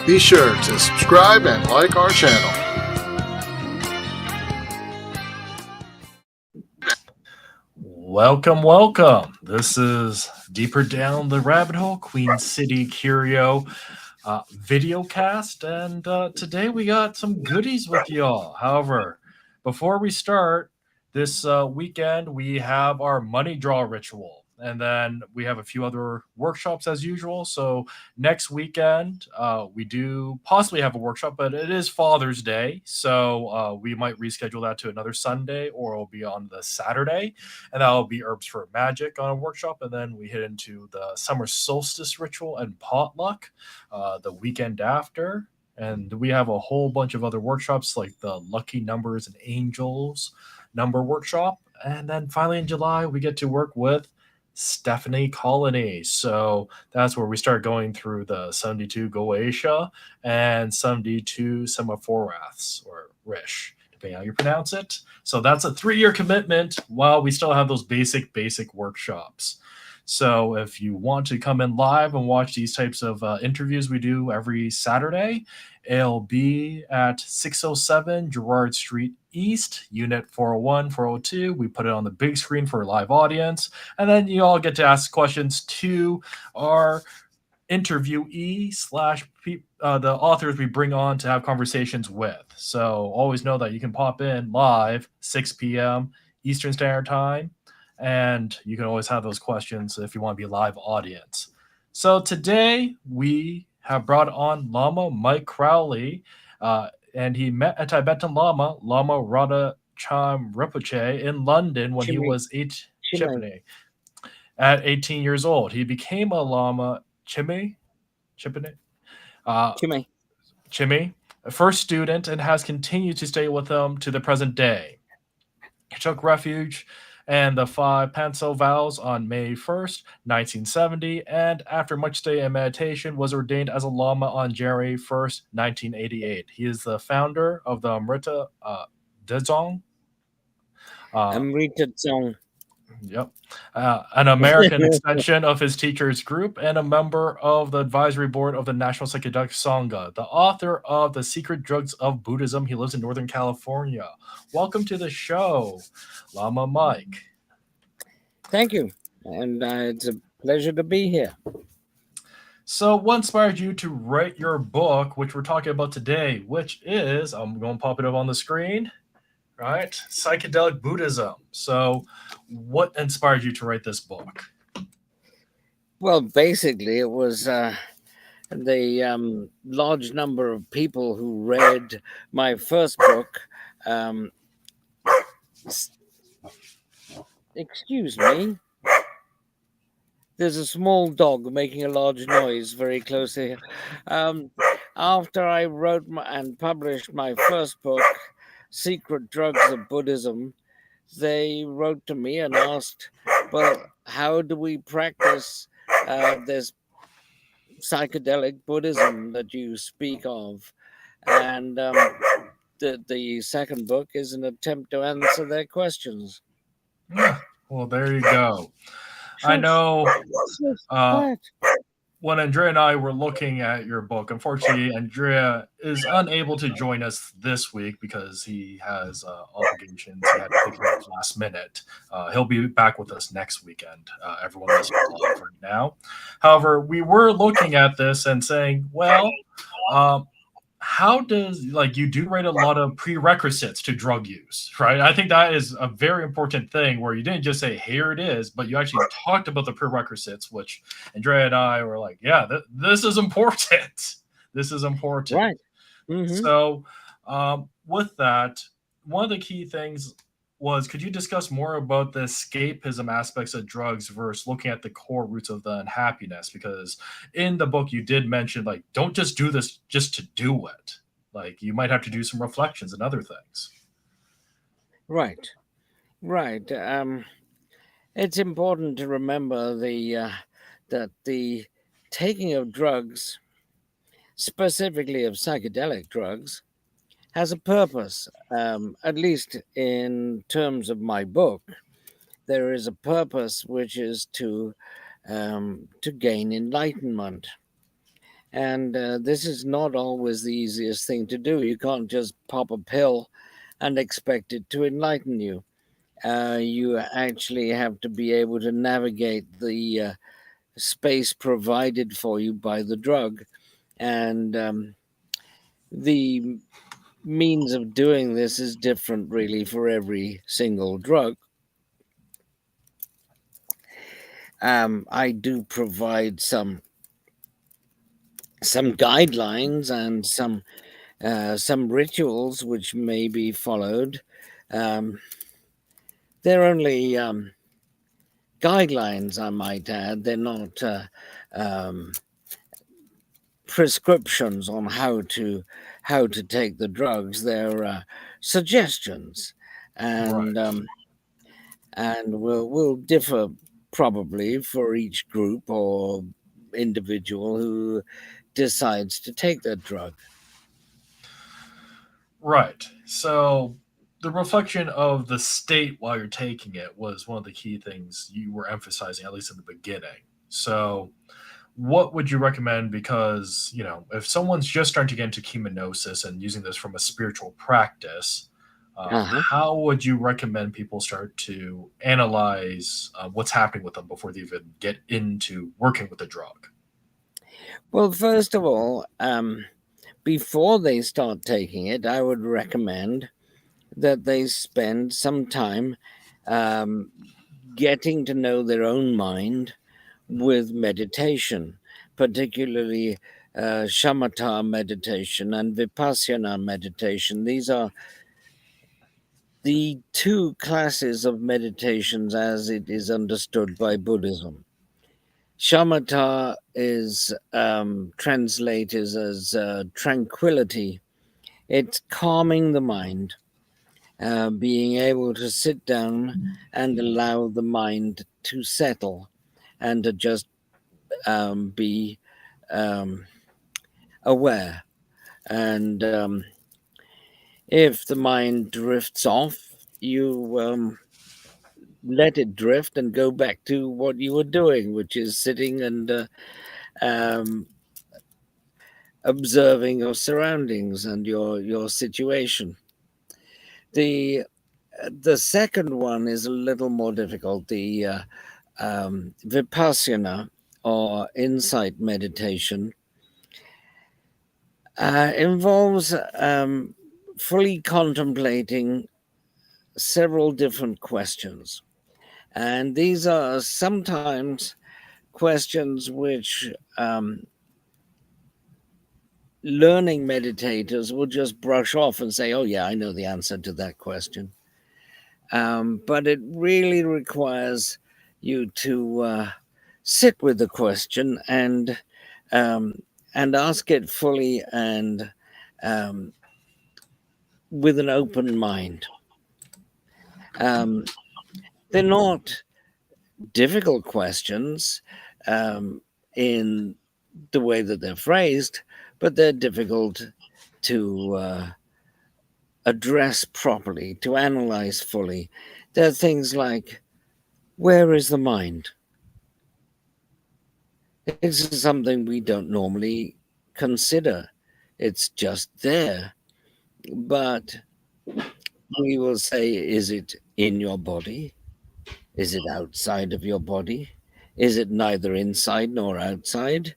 Be sure to subscribe and like our channel. Welcome. This is Deeper Down the Rabbit Hole, Queen City Curio video cast, and today we got some goodies with y'all. However, before we start, this weekend we have our money draw ritual, and then we have a few other workshops as usual. So next weekend we do possibly have a workshop, but it is Father's Day, so we might reschedule that to another Sunday, or it'll be on the Saturday, and that'll be Herbs for Magic on a workshop, and then we hit into the summer solstice ritual and potluck the weekend after. And we have a whole bunch of other workshops like the Lucky Numbers and Angels number workshop. And then finally in July, we get to work with Stephanie Colony. So that's where we start going through the 72 Goetia and 72 Semaphoraths, or Rish, depending how you pronounce it. So that's a 3-year commitment while we still have those basic workshops. So if you want to come in live and watch these types of interviews we do every Saturday, it'll be at 607 Gerard Street East, Unit 401, 402. We put it on the big screen for a live audience. And then you all get to ask questions to our interviewee slash the authors we bring on to have conversations with. So always know that you can pop in live 6 p.m. Eastern Standard Time, and you can always have those questions if you want to be a live audience. So today we have brought on Lama Michael Crowley, and he met a Tibetan Lama, Lama Radhachan Rinpoche, in London when he was at 18 years old. He became a Lama Chime, a first student, and has continued to stay with him to the present day. He took refuge and the 5 Panso vows on May 1st, 1970, and after much stay and meditation, was ordained as a Lama on January 1st, 1988. He is the founder of the Amrita Dzong. Amrita Dzong. Yep. An American extension of his teacher's group, and a member of the advisory board of the National Psychedelic Sangha. The author of The Secret Drugs of Buddhism. He lives in Northern California. Welcome to the show, Lama Mike. Thank you. And it's a pleasure to be here. So what inspired you to write your book, which we're talking about today, which is, I'm going to pop it up on the screen, right? Psychedelic Buddhism. So what inspired you to write this book? Well, basically, it was the large number of people who read my first book. Excuse me. There's a small dog making a large noise very close here. After I wrote and published my first book, Secret Drugs of Buddhism, they wrote to me and asked, well, how do we practice this psychedelic Buddhism that you speak of? And the second book is an attempt to answer their questions. Yeah, well, there you go. I know when Andrieh and I were looking at your book, unfortunately, Andrieh is unable to join us this week because he has obligations. He had to pick it up last minute. He'll be back with us next weekend. Everyone listening live right now. However, we were looking at this and saying, well, how does, you do write a lot of prerequisites to drug use, right? I think that is a very important thing, where you didn't just say, here it is, but you actually talked about the prerequisites, which Andrieh and I were like, yeah, this is important. This is important. Right. Mm-hmm. So with that, one of the key things was, could you discuss more about the escapism aspects of drugs versus looking at the core roots of the unhappiness? Because in the book you did mention, don't just do this just to do it. You might have to do some reflections and other things. Right. It's important to remember that the taking of drugs, specifically of psychedelic drugs, has a purpose. At least in terms of my book, there is a purpose, which is to gain enlightenment. And this is not always the easiest thing to do. You can't just pop a pill and expect it to enlighten you. You actually have to be able to navigate the space provided for you by the drug. And the means of doing this is different, really, for every single drug. I do provide some guidelines and some rituals which may be followed. Um, they're only guidelines, I might add. They're not um, prescriptions on how to take the drugs. They're suggestions, Right. and will differ probably for each group or individual who decides to take that drug. Right. So the reflection of the state while you're taking it was one of the key things you were emphasizing, at least in the beginning. So what would you recommend? Because, if someone's just starting to get into chemognosis and using this from a spiritual practice, Uh-huh. how would you recommend people start to analyze what's happening with them before they even get into working with the drug? Well, first of all, before they start taking it, I would recommend that they spend some time um, getting to know their own mind with meditation, particularly shamatha meditation and vipassana meditation. These are the two classes of meditations as it is understood by Buddhism. Shamatha is translated as tranquility. It's calming the mind, being able to sit down and allow the mind to settle and to just be um, aware. And if the mind drifts off, you let it drift and go back to what you were doing, which is sitting and um, observing your surroundings and your situation. The the second one is a little more difficult. The vipassana or insight meditation involves fully contemplating several different questions. And these are sometimes questions which learning meditators will just brush off and say, oh, yeah, I know the answer to that question. But it really requires you to sit with the question um, and ask it fully and um, with an open mind. Um, they're not difficult questions in the way that they're phrased, but they're difficult to address properly, to analyze fully. There are things like, where is the mind? This is something we don't normally consider. It's just there. But we will say, is it in your body? Is it outside of your body? Is it neither inside nor outside?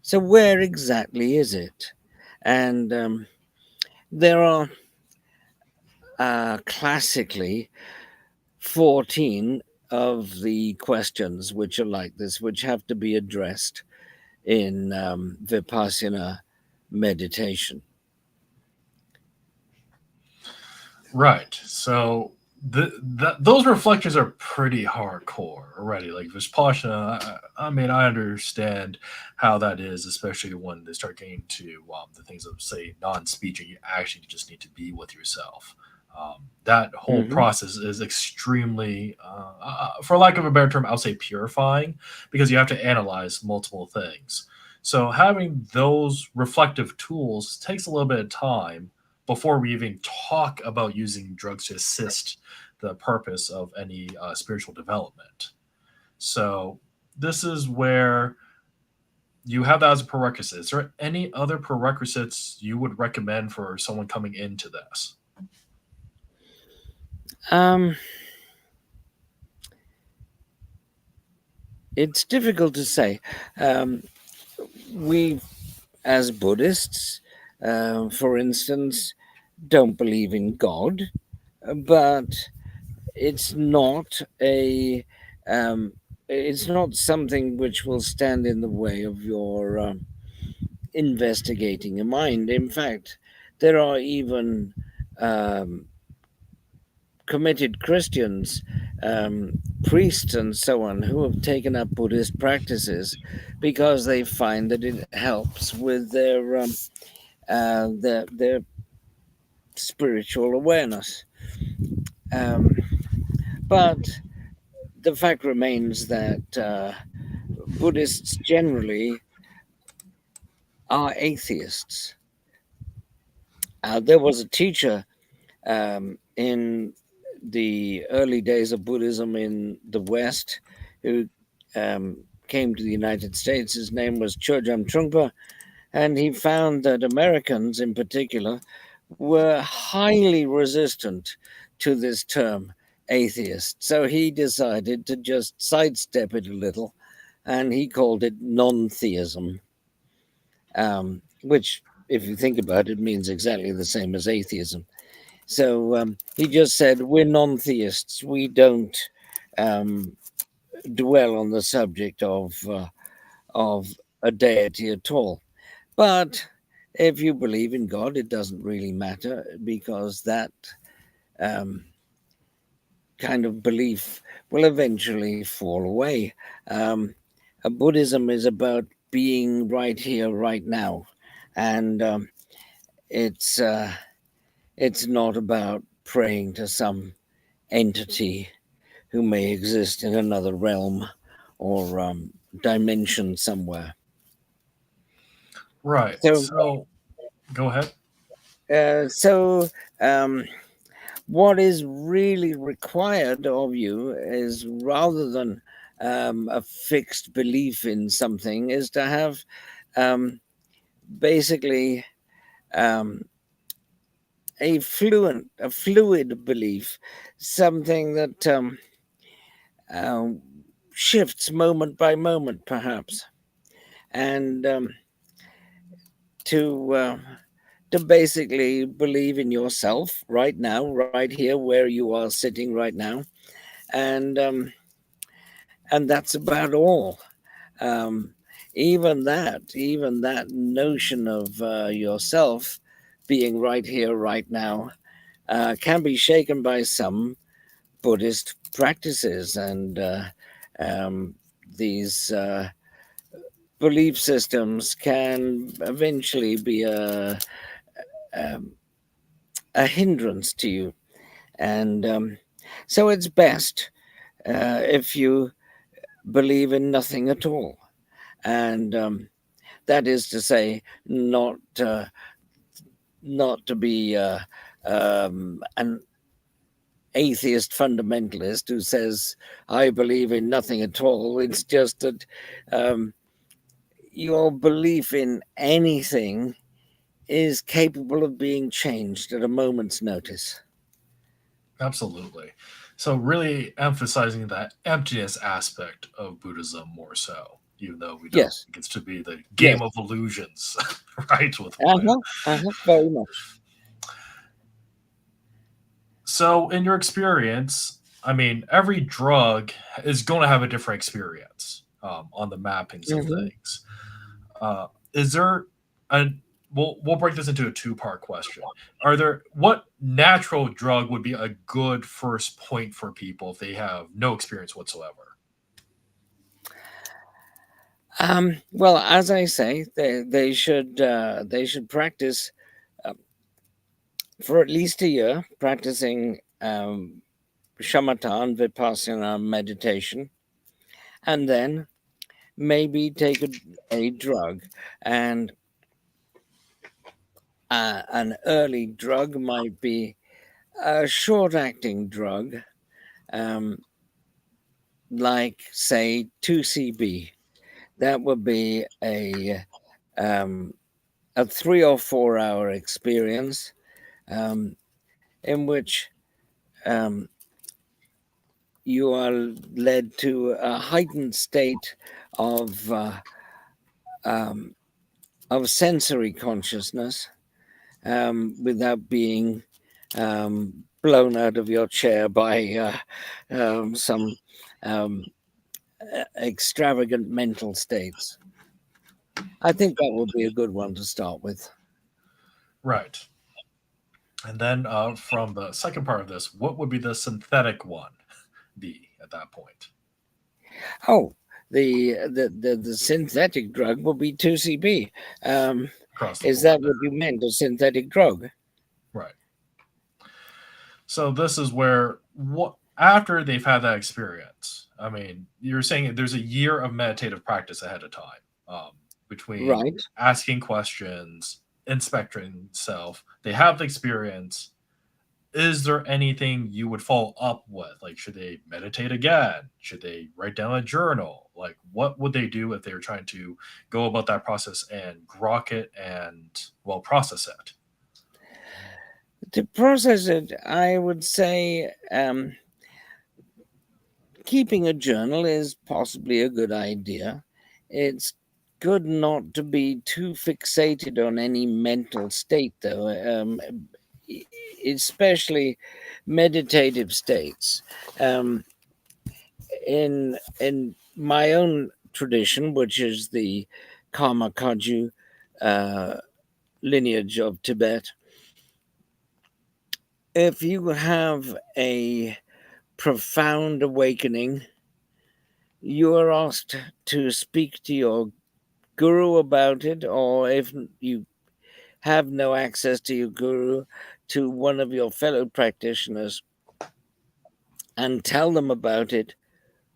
So, where exactly is it? And there are classically 14 of the questions which are like this, which have to be addressed in Vipassana meditation. Right. So those reflections are pretty hardcore already. Like Vipassana, I mean, I understand how that is, especially when they start getting to the things of, say, non-speech, and you actually just need to be with yourself. That whole Hmm. process is extremely, for lack of a better term, I'll say purifying, because you have to analyze multiple things. So having those reflective tools takes a little bit of time before we even talk about using drugs to assist the purpose of any spiritual development. So this is where you have that as a prerequisite. Is there any other prerequisites you would recommend for someone coming into this? Um, it's difficult to say. We, as Buddhists, for instance, don't believe in God, but it's not a it's not something which will stand in the way of your investigating a mind. In fact, there are even um, committed Christians, priests, and so on, who have taken up Buddhist practices because they find that it helps with their spiritual awareness. Um, but the fact remains that Buddhists generally are atheists. There was a teacher in the early days of Buddhism in the West who came to the United States. His name was Chögyam Trungpa, and he found that Americans in particular were highly resistant to this term atheist. So he decided to just sidestep it a little, and he called it non-theism, which, if you think about it, means exactly the same as atheism. So he just said, we're non-theists. We don't um, dwell on the subject of a deity at all. But if you believe in God, it doesn't really matter, because that um, kind of belief will eventually fall away. Buddhism is about being right here, right now, and it's it's not about praying to some entity who may exist in another realm or dimension somewhere. Right. So, So go ahead. so what is really required of you is, rather than a fixed belief in something, is to have um, basically um, a fluid belief, something that uh, shifts moment by moment, perhaps, and to to basically believe in yourself right now, right here, where you are sitting right now, and that's about all. Um, even that notion of yourself being right here, right now, can be shaken by some Buddhist practices, and um, these belief systems can eventually be um, a hindrance to you. And so it's best if you believe in nothing at all. And that is to say, not to be an atheist fundamentalist who says, I believe in nothing at all. It's just that um, your belief in anything is capable of being changed at a moment's notice. Absolutely. So really emphasizing that emptiness aspect of Buddhism more so, even though we don't Yes, think it's to be the yes. game of illusions, right? With one. Uh-huh, uh-huh, very much. So in your experience, I mean, every drug is going to have a different experience on the mappings of Hmm. things. Is there a we'll break this into a two-part question. Are there what natural drug would be a good first point for people if they have no experience whatsoever? Well, as I say, they should practice uh, for at least a year, practicing shamatha and vipassana meditation, and then maybe take a drug. And an early drug might be a short-acting drug, um, like say 2CB. that would be a 3 or 4 hour experience in which you are led to a heightened state of sensory consciousness without being blown out of your chair by some extravagant mental states. I think that would be a good one to start with. Right. And then from the second part of this, what would be the synthetic one be at that point? Oh, the synthetic drug will be 2CB. Across the Is board that there. what you meant, a synthetic drug? Right. So this is where what after they've had that experience. I mean, you're saying there's a year of meditative practice ahead of time between Right. asking questions, inspecting self. They have the experience. Is there anything you would follow up with? Like, should they meditate again? Should they write down a journal? Like, what would they do if they were trying to go about that process and grok it and, well, process it? To process it, I would say keeping a journal is possibly a good idea. It's good not to be too fixated on any mental state, though, especially meditative states. Um, in my own tradition, which is the Karma Kagyu uh, lineage of Tibet, if you have a profound awakening, you are asked to speak to your guru about it, or if you have no access to your guru, to one of your fellow practitioners and tell them about it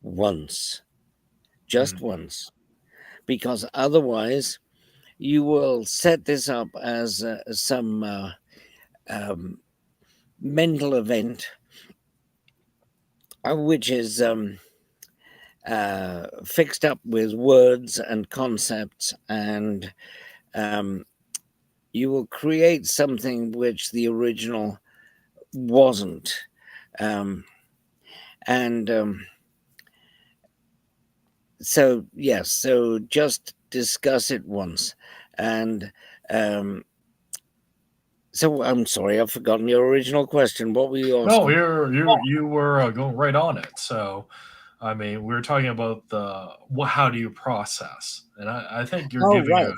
once, just Mm, once, because otherwise you will set this up as some um, mental event, which is fixed up with words and concepts, and um, you will create something which the original wasn't. Um, and So, yes, so just discuss it once. And um, so I'm sorry, I've forgotten your original question. What were you no, asking? you were going right on it. So, I mean, we were talking about the how do you process, and I think you're Oh, giving right. a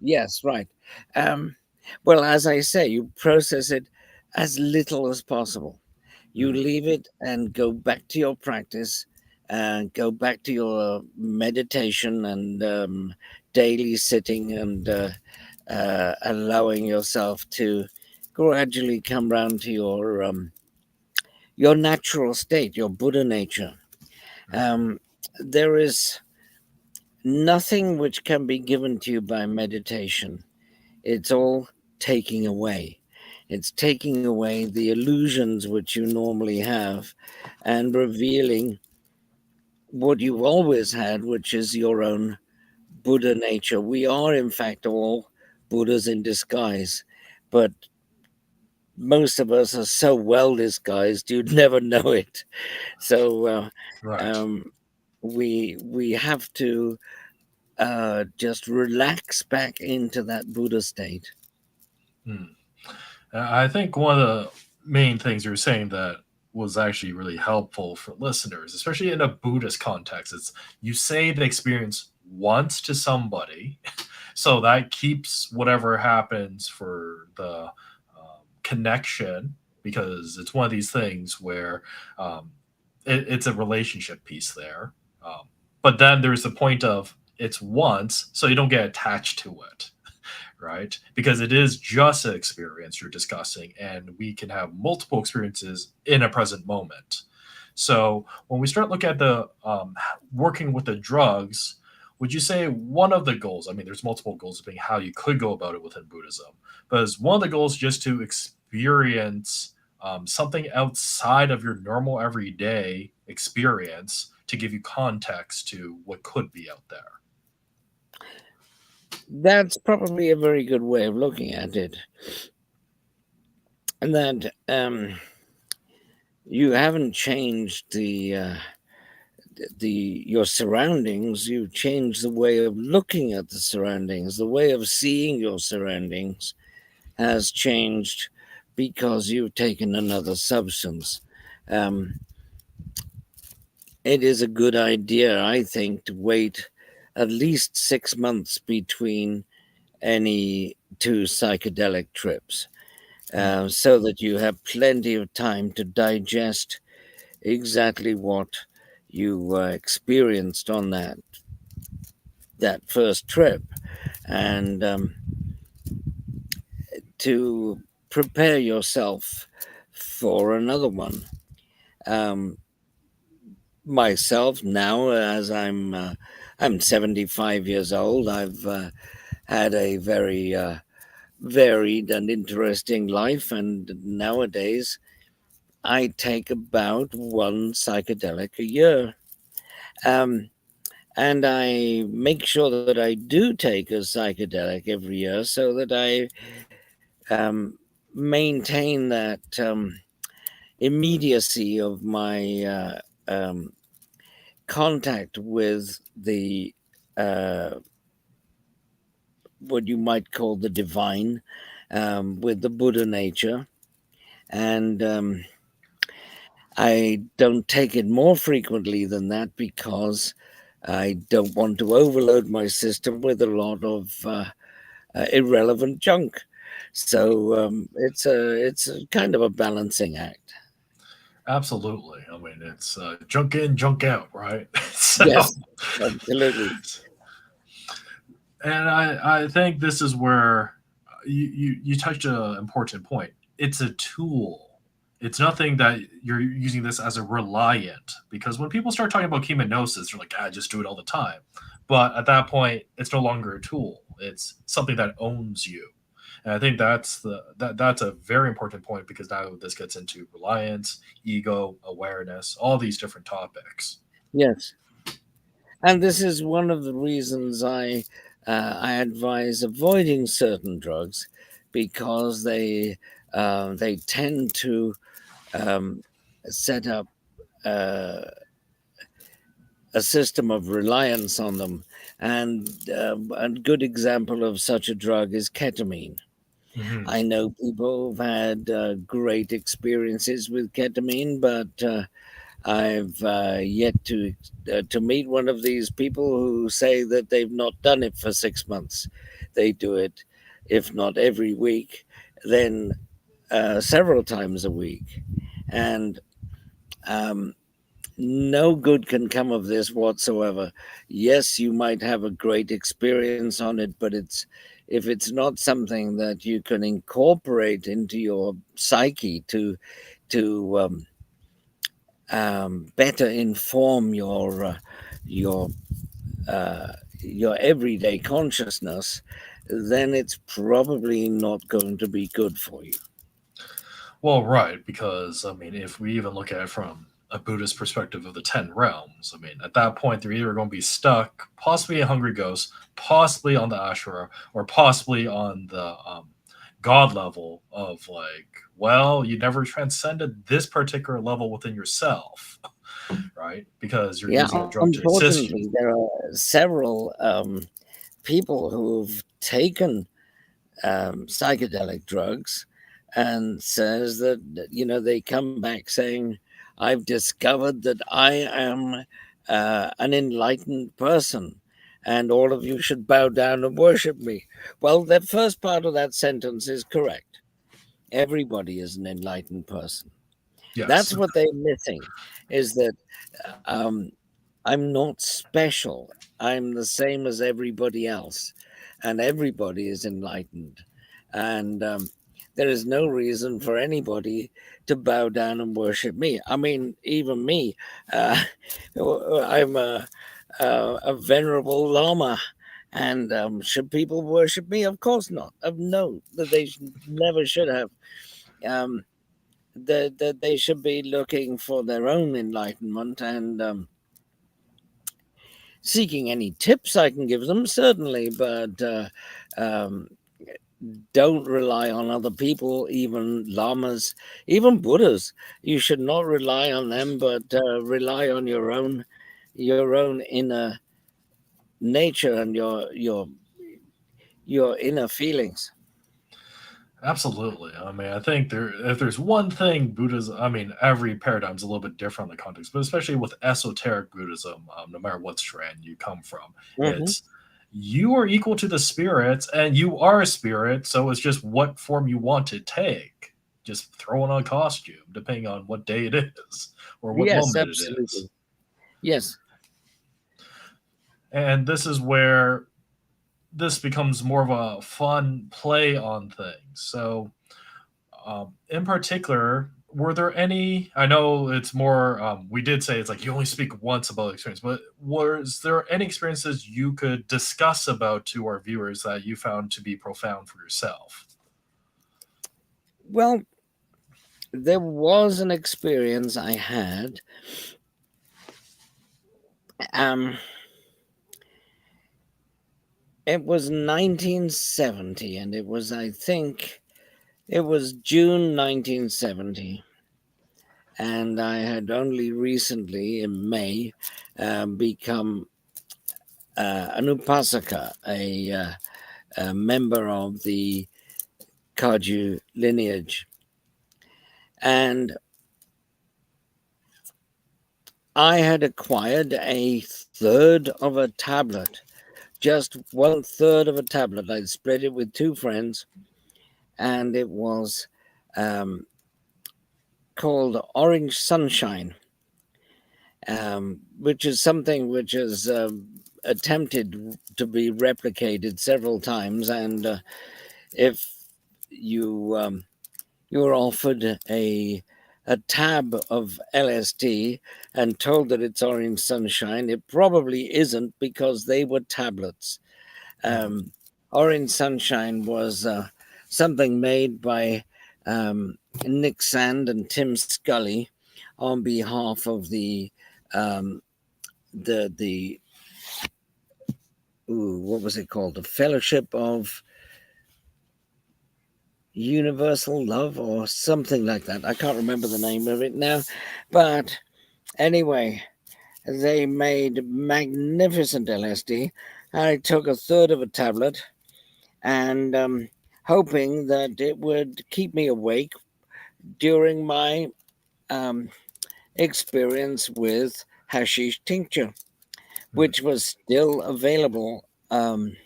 Yes, right. Um, well, as I say, you process it as little as possible. You mm, leave it and go back to your practice and go back to your meditation and daily sitting and allowing yourself to gradually come round to your natural state, your Buddha nature. mm, Um, there is nothing which can be given to you by meditation. It's all taking away. It's taking away the illusions which you normally have and revealing what you've always had, which is your own Buddha nature. We are, in fact, all Buddhas in disguise, but most of us are so well disguised you'd never know it. So right. um, we have to just relax back into that Buddha state. Mm. I think one of the main things you're saying that was actually really helpful for listeners, especially in a Buddhist context, is you say the experience once to somebody, so that keeps whatever happens for the connection, because it's one of these things where um, it's a relationship piece there. Um, but then there's the point of it's once, so you don't get attached to it, right? Because it is just an experience you're discussing, and we can have multiple experiences in a present moment. So when we start looking at the working with the drugs, would you say one of the goals? I mean, there's multiple goals being how you could go about it within Buddhism, but is one of the goals just to experience something outside of your normal everyday experience to give you context to what could be out there. That's probably a very good way of looking at it. And that you haven't changed your surroundings. You've changed the way of looking at the surroundings. The way of seeing your surroundings has changed because you've taken another substance. It is a good idea, I think, to wait at least 6 months between any two psychedelic trips, so that you have plenty of time to digest exactly what you experienced on that first trip, and to prepare yourself for another one. Myself now, as I'm 75 years old, I've had a very varied and interesting life, and nowadays I take about one psychedelic a year. Um, and I make sure that I do take a psychedelic every year so that I maintain that immediacy of my contact with the what you might call the divine, with the Buddha nature. And I don't take it more frequently than that because I don't want to overload my system with a lot of irrelevant junk. So it's a kind of a balancing act. Absolutely. I mean, it's junk in, junk out, right? So, Yes, absolutely. and I think this is where you touched an important point. It's a tool. It's nothing that you're using this as a reliant, because when people start talking about chemognosis, they're like, I just do it all the time. But at that point, it's no longer a tool. It's something that owns you. And I think that's a very important point, because now this gets into reliance, ego, awareness, all these different topics. Yes, and this is one of the reasons I advise avoiding certain drugs, because they tend to set up uh, a system of reliance on them. And a good example of such a drug is ketamine. Hmm. I know people who've had great experiences with ketamine, but I've yet to meet one of these people who say that they've not done it for 6 months. They do it, if not every week, then several times a week, and um, no good can come of this whatsoever. Yes, you might have a great experience on it, but if it's not something that you can incorporate into your psyche to better inform your your everyday consciousness, then it's probably not going to be good for you. Well, right, because I mean, if we even look at it from a Buddhist perspective of the 10 realms, I mean, at that point, they're either going to be stuck, possibly a hungry ghost, possibly on the Ashura, or possibly on the God level of like, well, you never transcended this particular level within yourself, right? Because you're Yeah, using a drug to assist you. unfortunately, there are several people who've taken psychedelic drugs and says that they come back saying, I've discovered that I am an enlightened person and all of you should bow down and worship me. Well, the first part of that sentence is correct. Everybody is an enlightened person. Yes. That's what they're missing, is that um, I'm not special. I'm the same as everybody else, and everybody is enlightened. And there is no reason for anybody to bow down and worship me. I mean, even me, uh, I'm a venerable Lama. And should people worship me? Of course not. No, that they never should have. Um, that they should be looking for their own enlightenment, and seeking any tips I can give them, certainly, but um, don't rely on other people, even lamas, even Buddhas. You should not rely on them, but rely on your own inner nature and your inner feelings. Absolutely. I mean, I think if there's one thing Buddhism, I mean, every paradigm's a little bit different in the context, but especially with esoteric Buddhism, no matter what strand you come from, Mm-hmm. it's you are equal to the spirits and you are a spirit. So it's just what form you want to take. Just throw on a costume, depending on what day it is or what Yes, moment it is. absolutely. Yes. And this is where this becomes more of a fun play on things. So, in particular, were there any? I know it's more. We did say it's like you only speak once about experience, but was there any experiences you could discuss about to our viewers that you found to be profound for yourself? Well, there was an experience I had. Um, it was 1970, and it was, I think, it was June 1970. And I had only recently, in May, become an upasaka, a member of the Kaju lineage. And I had acquired a third of a tablet, just one third of a tablet. I'd spread it with two friends, and it was called Orange Sunshine, which is something which is attempted to be replicated several times. And if you you were offered a tab of LSD and told that it's orange sunshine, it probably isn't, because they were tablets. Orange sunshine was something made by Nick Sand and Tim Scully on behalf of um, the what was it called? The Fellowship of Universal Love or something like that. I can't remember the name of it now, but anyway, they made magnificent LSD. I took a third of a tablet and hoping that it would keep me awake during my um, experience with hashish tincture, which was still available on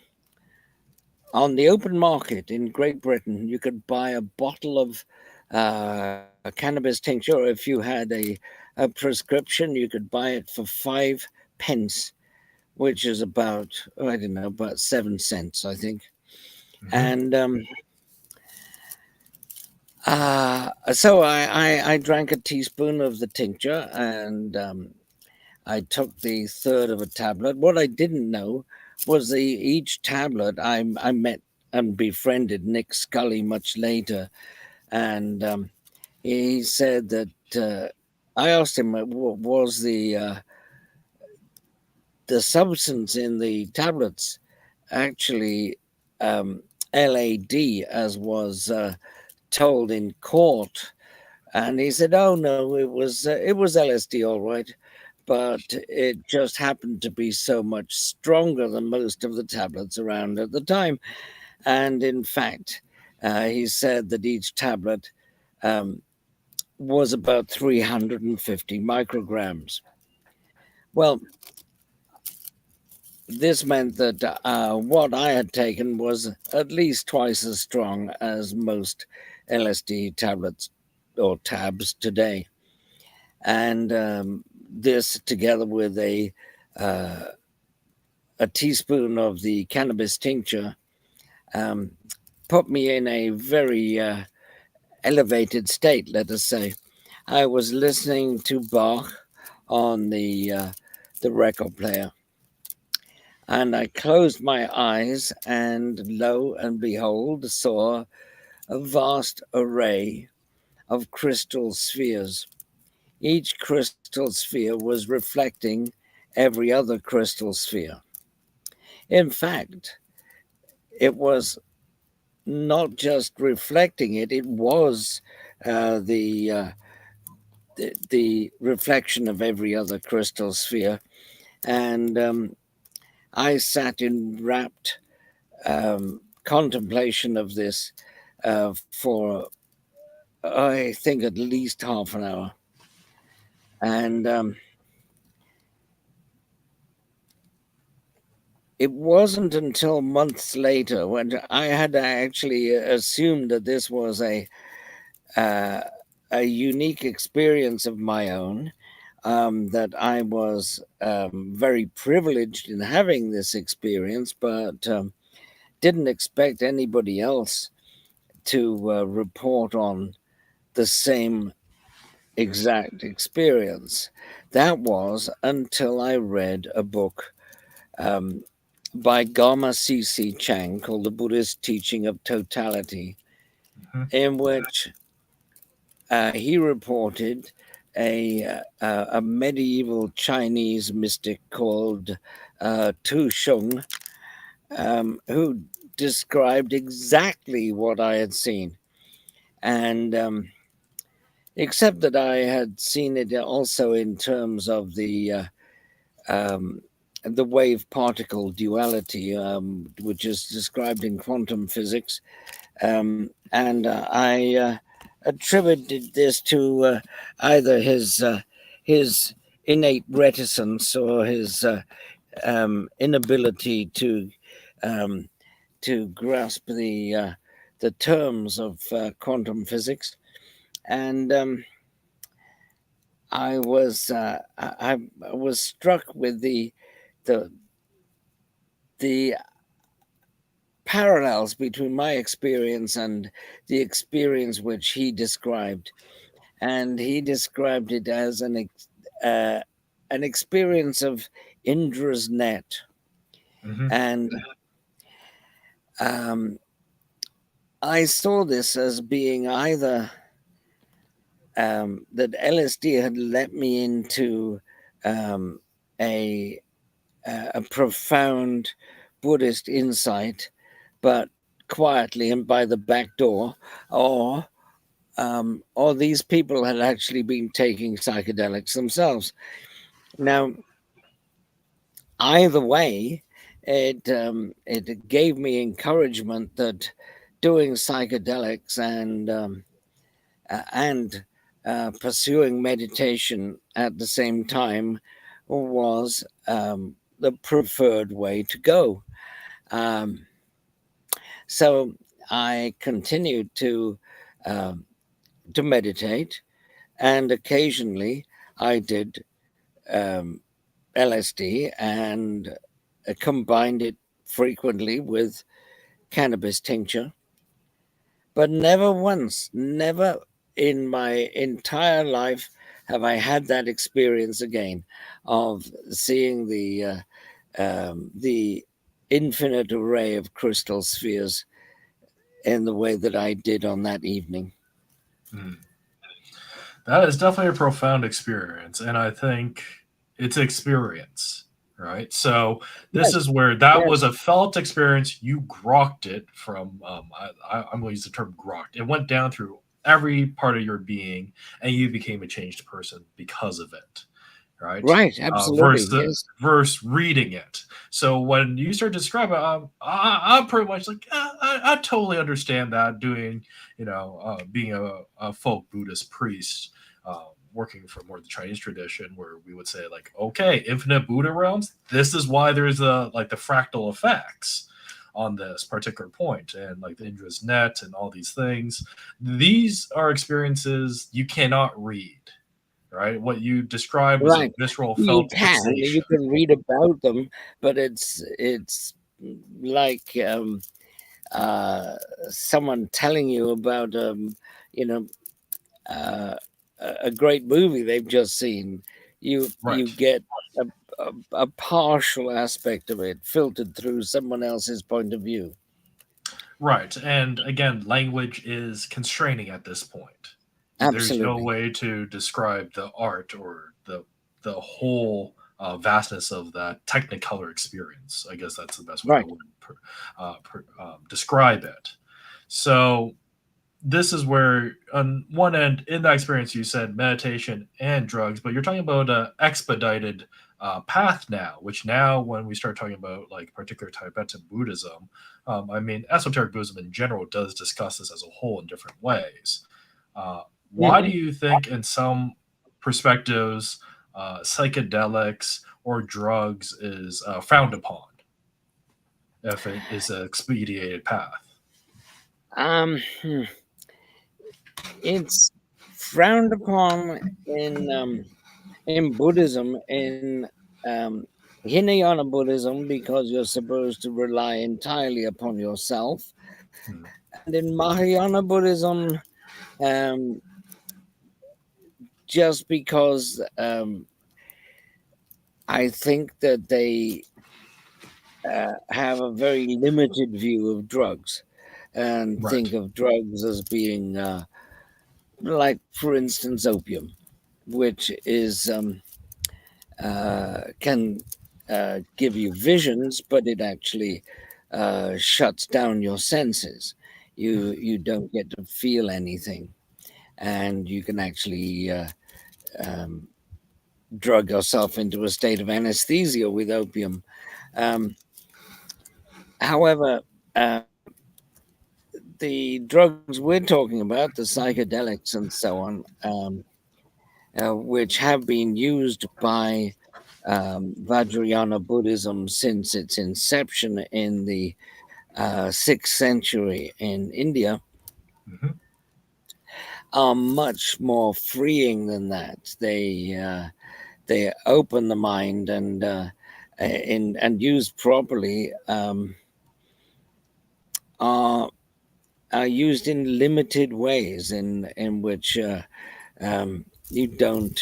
the open market in Great Britain. You could buy a bottle of a cannabis tincture, or if you had a prescription, you could buy it for 5 pence, which is about, I don't know, about 7 cents, I think. And so I drank a teaspoon of the tincture, and I took the third of a tablet. What I didn't know was each tablet. I met and befriended Nick Scully much later, and he said that I asked him what was the substance in the tablets actually LAD, as was told in court. And he said, "Oh no, it was LSD, all right, but it just happened to be so much stronger than most of the tablets around at the time." And in fact, he said that each tablet was about 350 micrograms. Well, this meant that what I had taken was at least twice as strong as most LSD tablets or tabs today. And this, together with a teaspoon of the cannabis tincture, put me in a very elevated state, let us say. I was listening to Bach on the record player, and I closed my eyes, and lo and behold, saw a vast array of crystal spheres. Each crystal sphere was reflecting every other crystal sphere. In fact, it was not just reflecting it, it was the reflection of every other crystal sphere. And I sat in rapt contemplation of this for, I think, at least half an hour. And it wasn't until months later, when I had actually assumed that this was a unique experience of my own, that I was very privileged in having this experience, but didn't expect anybody else to report on the same exact experience. That was until I read a book by Gama C.C. Chang called The Buddhist Teaching of Totality, in which he reported a medieval Chinese mystic called Tu Sheng, who described exactly what I had seen. And except that I had seen it also in terms of the wave particle duality, which is described in quantum physics. And I attributed this to either his innate reticence or his inability to grasp the terms of quantum physics. And I was struck with the parallels between my experience and the experience which he described. And he described it as an experience of Indra's net. Mm-hmm. And I saw this as being either that LSD had let me into a profound Buddhist insight, but quietly and by the back door, or these people had actually been taking psychedelics themselves. Now, either way, it gave me encouragement that doing psychedelics and pursuing meditation at the same time was the preferred way to go. So I continued to meditate, and occasionally I did LSD and combined it frequently with cannabis tincture, but never once, never in my entire life have I had that experience again of seeing the infinite array of crystal spheres in the way that I did on that evening. Mm. That is definitely a profound experience, and I think it's experience, right? So this Yes, is where that yes, was a felt experience. You grokked it from. I'm going to use the term grokked. It went down through every part of your being, and you became a changed person because of it, right? right, absolutely, yes. Versus reading it. So when you start describing, I'm pretty much like I totally understand that doing, being a folk Buddhist priest, working for more the Chinese tradition, where we would say like, okay, infinite Buddha realms. This is why there's the fractal effects on this particular point, and like the Indra's net and all these things. These are experiences you cannot read. Right, what you described was a Right. visceral You felt you fixation. can read about them, but it's like someone telling you about you know uh, a great movie they've just seen. You Right. get a partial aspect of it filtered through someone else's point of view. Right. And again, language is constraining at this point. There's no Absolutely. way to describe the art or the whole vastness of that technicolor experience. I guess that's the best way I Right. would describe it. So this is where, on one end, in that experience, you said meditation and drugs, but you're talking about an expedited path now, which now, when we start talking about like particular Tibetan Buddhism, I mean, esoteric Buddhism in general does discuss this as a whole in different ways. Why do Mhm. you think, in some perspectives, psychedelics or drugs is frowned upon if it is an expedited path? Um, hmm, it's frowned upon in Buddhism, in um, Hinayana Buddhism, because you're supposed to rely entirely upon yourself, Hmm. and in Mahayana Buddhism, um, just because I think that they have a very limited view of drugs and Right. think of drugs as being like, for instance, opium, which is can give you visions, but it actually shuts down your senses. You don't get to feel anything, and you can actually um, drug yourself into a state of anesthesia with opium. Um, however, uh, the drugs we're talking about, the psychedelics and so on, which have been used by Vajrayana Buddhism since its inception in the 6th century in India, Mhm. are much more freeing than that. They open the mind, and used properly, are used in limited ways, in which you don't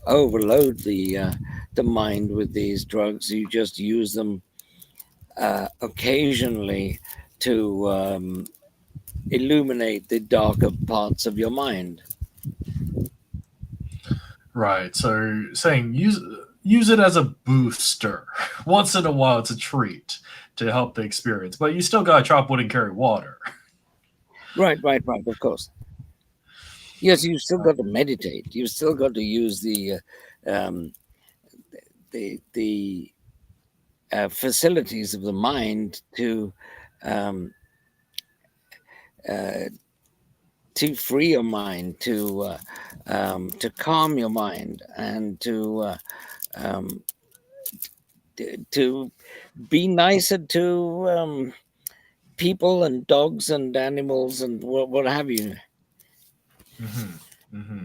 overload the mind with these drugs. You just use them occasionally to illuminate the darker parts of your mind. Right. So you're saying use it as a booster. Once in a while, it's a treat to help the experience, but you still got to chop wood and carry water. Right, right, right. Of course. Yes, you still got to meditate. You still got to use um, the facilities of the mind um, uh, to free your mind, to calm your mind, and um, to be nicer to people and dogs and animals and what have you. Hmm. Hmm.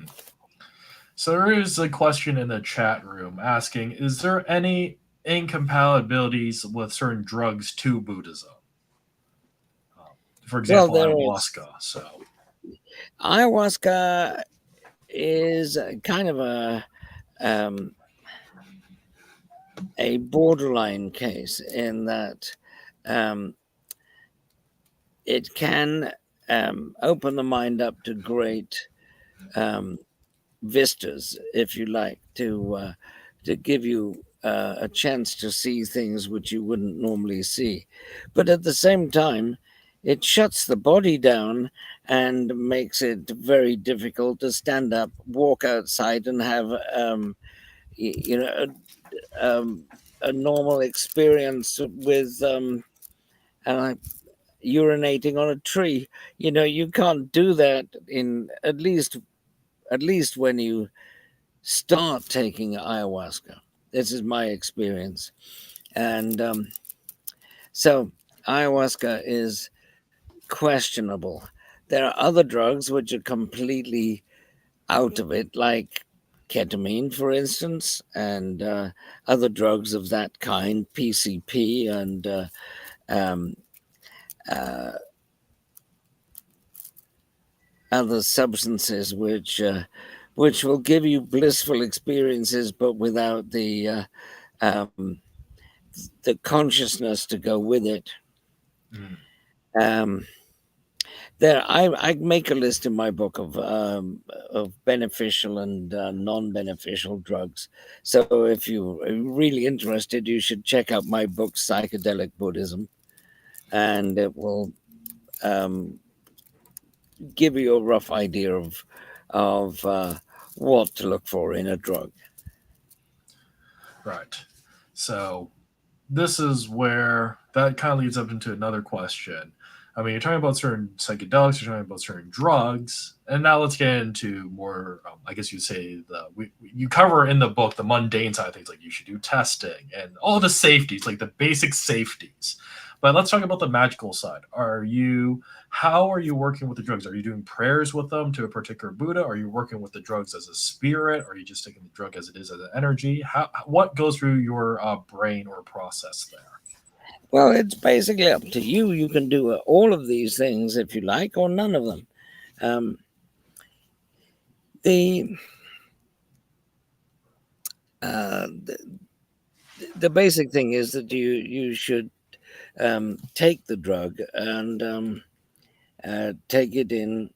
So there is a question in the chat room asking, is there any incompatibilities with certain drugs to Buddhism? Um, for Well, example, there is ayahuasca. So, ayahuasca is kind of um, a borderline case in that um, it can open the mind up to great um, vistas, if you like, to give you a chance to see things which you wouldn't normally see. But at the same time, it shuts the body down and makes it very difficult to stand up, walk outside, and have you know um, a normal experience with uh, urinating on a tree. You can't do that in at least when you start taking ayahuasca. This is my experience. And so ayahuasca is questionable. There are other drugs which are completely out of it, like ketamine, for instance, and other drugs of that kind, PCP, and um, uh, other substances which will give you blissful experiences, but without um, the consciousness to go with it. mm, Um, I make a list in my book of beneficial and non-beneficial drugs. So if you're really interested, you should check out my book, Psychedelic Buddhism, and it will give you a rough idea of what to look for in a drug. Right. So this is where that kind of leads up into another question. I mean, you're talking about certain psychedelics, you're talking about certain drugs, and now let's get into more. I guess you'd say you cover in the book the mundane side of things, like you should do testing and all the safeties, like the basic safeties. But let's talk about the magical side. How are you working with the drugs? Are you doing prayers with them to a particular Buddha? Are you working with the drugs as a spirit? Are you just taking the drug as it is as an energy? What goes through your brain or process there? Well, it's basically up to you. You can do all of these things if you like, or none of them. Um, the, uh, the the basic thing is that you should take the drug and take it in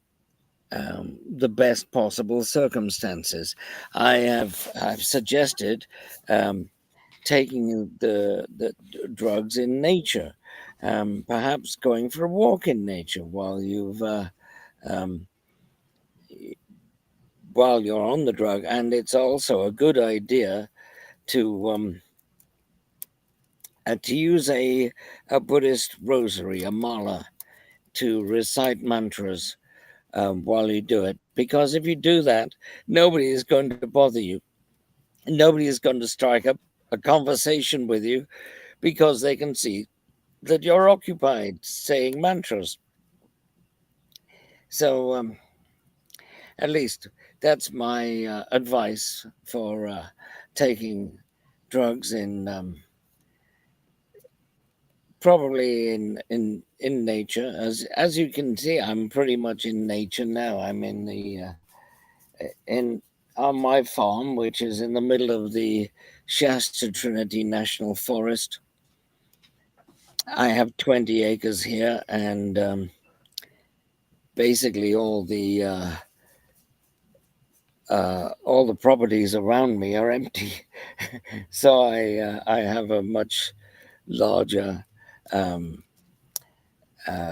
the best possible circumstances. I've suggested taking the drugs in nature, perhaps going for a walk in nature um, while you're on the drug, and it's also a good idea to use a Buddhist rosary, a mala, to recite mantras while you do it. Because if you do that, nobody is going to bother you. Nobody is going to strike up a conversation with you because they can see that you're occupied saying mantras. So, at least that's my advice for taking drugs in probably in nature. As you can see, I'm pretty much in nature now. I'm in the in on my farm, which is in the middle of the Shasta Trinity National Forest. I have 20 acres here, and basically all the properties around me are empty. So I have a much larger um,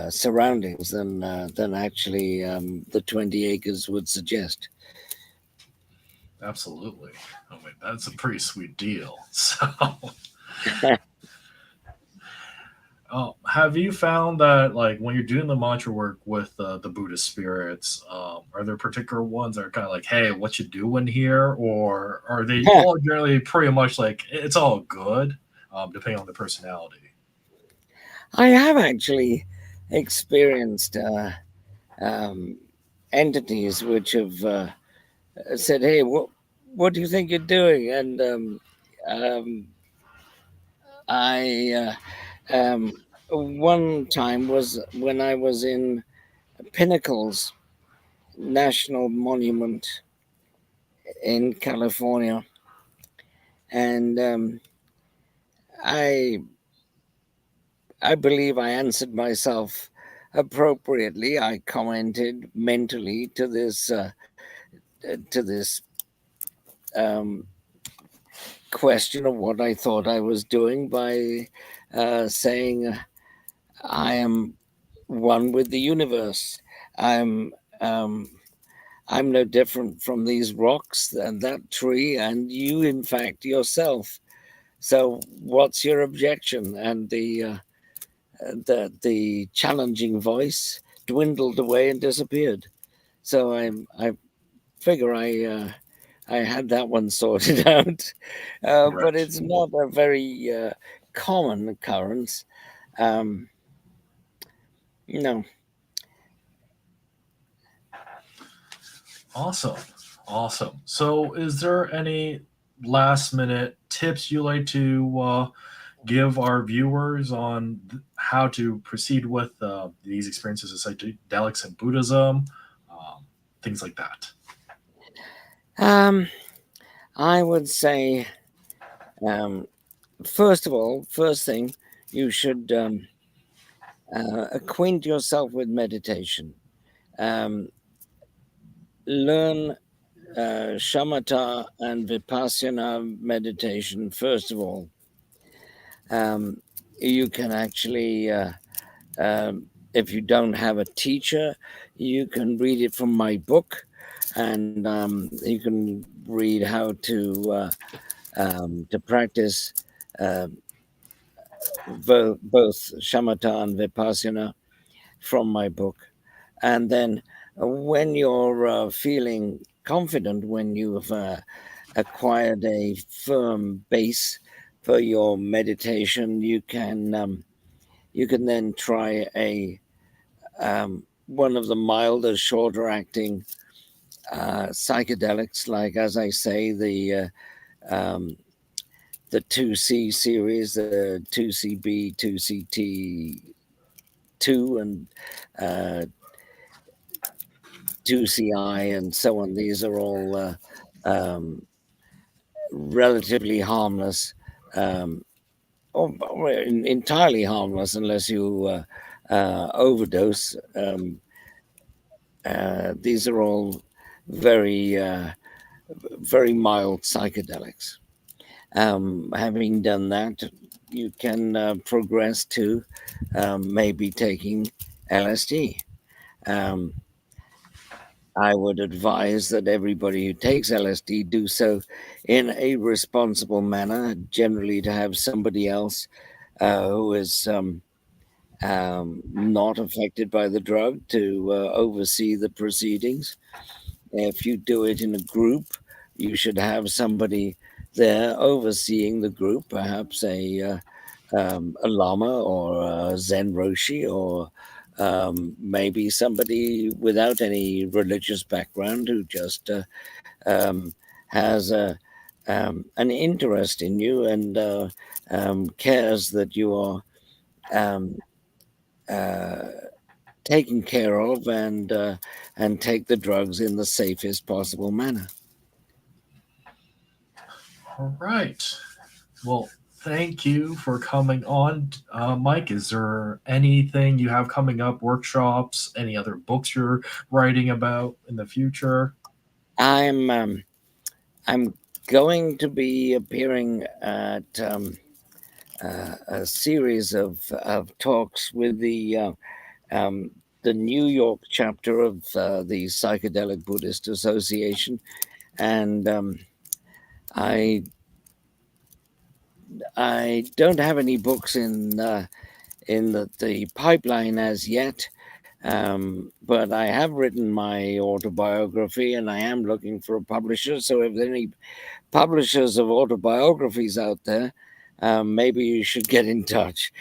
surroundings than actually the 20 acres would suggest. Absolutely. I mean, that's a pretty sweet deal. So, have you found that, like, when you're doing the mantra work with the Buddhist spirits, are there particular ones that are kind of like, "Hey, what you doing here?" Or are they all generally pretty much like it's all good, depending on the personality? I have actually experienced um, entities which have said, "Hey, what do you think you're doing?" And um, I one time was when I was in Pinnacles National Monument in California, and I I believe I answered myself appropriately. I commented mentally to this um, question of what I thought I was doing by saying, "I am one with the universe. I'm um, I'm no different from these rocks and that tree, and you, in fact, yourself. So, what's your objection?" And the challenging voice dwindled away and disappeared. So I figure I had that one sorted out, but Right. it's not a very common occurrence. Um, no. Awesome. Awesome. So, is there any last minute tips you like to give our viewers on how to proceed with these experiences of psychedelics and Buddhism, um, things like that? Um, I would say, um, first of all, first thing, you should acquaint yourself with meditation. learn shamatha and vipassana meditation first of all. You can actually, if you don't have a teacher, you can read it from my book, and you can read how to practice uh, both shamatha and vipassana from my book. And then when you're feeling confident, when you've acquired a firm base for your meditation, you can then try a one of the milder, shorter acting psychedelics, like, as I say, the 2C series, the 2CB, 2CT2, and uh, 2CI, and so on. These are all relatively harmless, or entirely harmless unless you overdose. These are all very, very mild psychedelics. Having done that, you can progress to maybe taking LSD. Um, I would advise that everybody who takes LSD do so in a responsible manner, generally to have somebody else who is not affected by the drug to oversee the proceedings. If you do it in a group, you should have somebody there overseeing the group, perhaps a lama or a Zen Roshi, or maybe somebody without any religious background who just um, has an interest in you and cares that you are um, uh, taken care of and take the drugs in the safest possible manner. All right. Well, thank you for coming on, Mike. Is there anything you have coming up, workshops, any other books you're writing about in the future? I'm going to be appearing at a series of talks with um, the New York chapter of the Psychedelic Buddhist Association, and I I don't have any books in the pipeline as yet. But I have written my autobiography, and I am looking for a publisher. So if there are any publishers of autobiographies out there, maybe you should get in touch.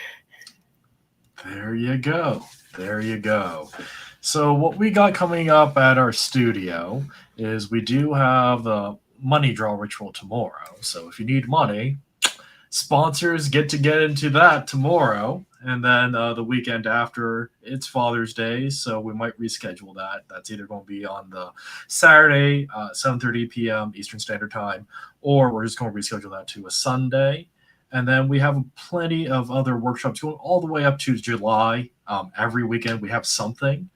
There you go. There you go. So, what we got coming up at our studio is we do have the money draw ritual tomorrow. So, if you need money, sponsors get into that tomorrow, and then the weekend after it's Father's Day, so we might reschedule that. That's either going to be on the Saturday, 7:30 p.m. Eastern Standard Time, or we're just going to reschedule that to a Sunday. And then we have plenty of other workshops going all the way up to July. Every weekend we have something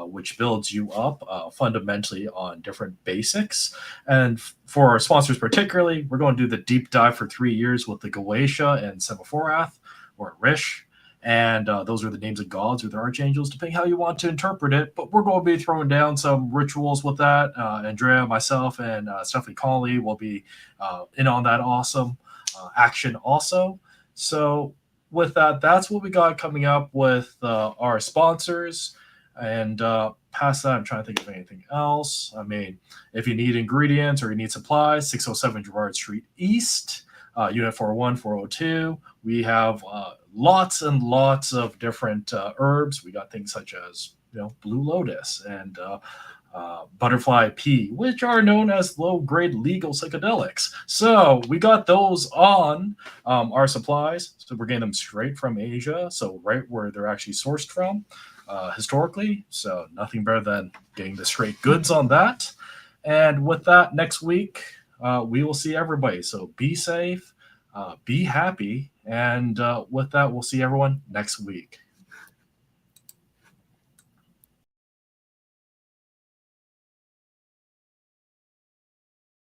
which builds you up fundamentally on different basics. And for our sponsors, particularly, we're going to do the deep dive for 3 years with the Galatia and Semaphorath, or Rish. And those are the names of gods or the archangels, depending how you want to interpret it. But we're going to be throwing down some rituals with that. Andrea, myself, and Stephanie Conley will be in on that awesome action also. So with that, that's what we got coming up with our sponsors. And past that, I'm trying to think of anything else. I mean, if you need ingredients or you need supplies, 607 Gerard Street East, Unit 401, 402. We have lots and lots of different herbs. We got things such as, blue lotus and butterfly pea, which are known as low-grade legal psychedelics. So we got those on our supplies. So we're getting them straight from Asia, so right where they're actually sourced from historically. So nothing better than getting the straight goods on that. And with that, next week, we will see everybody. So be safe, be happy, and with that, we'll see everyone next week.